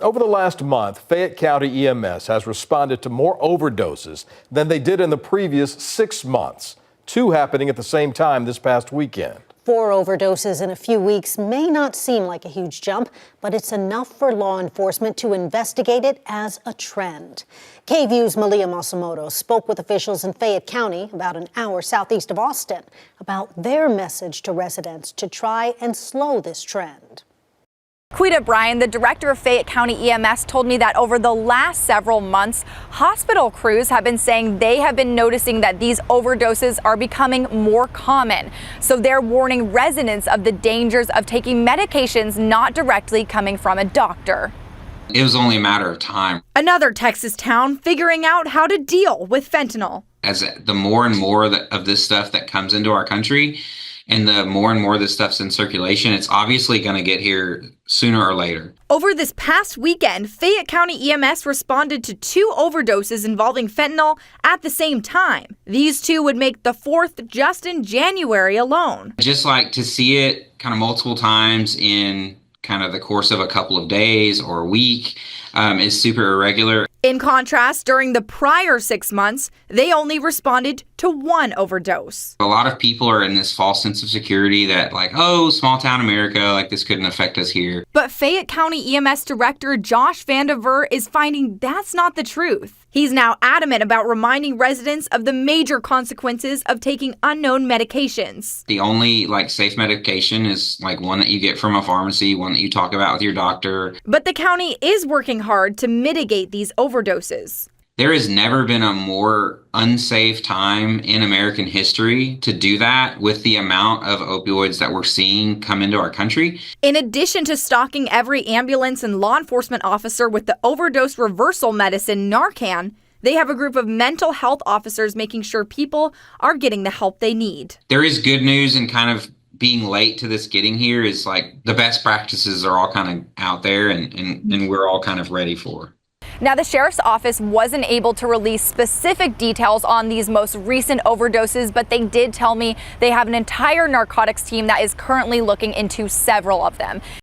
Over the last month, Fayette County EMS has responded to more overdoses than they did in the previous 6 months, 2 happening at the same time this past weekend. 4 overdoses in a few weeks may not seem like a huge jump, but it's enough for law enforcement to investigate it as a trend. KVUE's Malia Masamoto spoke with officials in Fayette County, about an hour southeast of Austin, about their message to residents to try and slow this trend. Quita Bryan, the director of Fayette County EMS, told me that over the last several months, hospital crews have been saying they have been noticing that these overdoses are becoming more common. So they're warning residents of the dangers of taking medications not directly coming from a doctor. It was only a matter of time. Another Texas town figuring out how to deal with fentanyl. As the more and more of this stuff that comes into our country, and the more and more this stuff's in circulation, it's obviously going to get here sooner or later. Over this past weekend, Fayette County EMS responded to 2 overdoses involving fentanyl at the same time. These 2 would make the 4th just in January alone. Just like to see it kind of multiple times in kind of the course of a couple of days or a week is super irregular. In contrast, during the prior 6 months, they only responded to 1 overdose. A lot of people are in this false sense of security that like, oh, small town America, like this couldn't affect us here. But Fayette County EMS Director Josh Vandiver is finding that's not the truth. He's now adamant about reminding residents of the major consequences of taking unknown medications. The only safe medication is one that you get from a pharmacy, one that you talk about with your doctor. But the county is working hard to mitigate these overdoses. There has never been a more unsafe time in American history to do that with the amount of opioids that we're seeing come into our country. In addition to stocking every ambulance and law enforcement officer with the overdose reversal medicine Narcan, they have a group of mental health officers making sure people are getting the help they need. There is good news in kind of being late to this getting here is the best practices are all kind of out there and we're all kind of ready for. Now, the sheriff's office wasn't able to release specific details on these most recent overdoses, but they did tell me they have an entire narcotics team that is currently looking into several of them.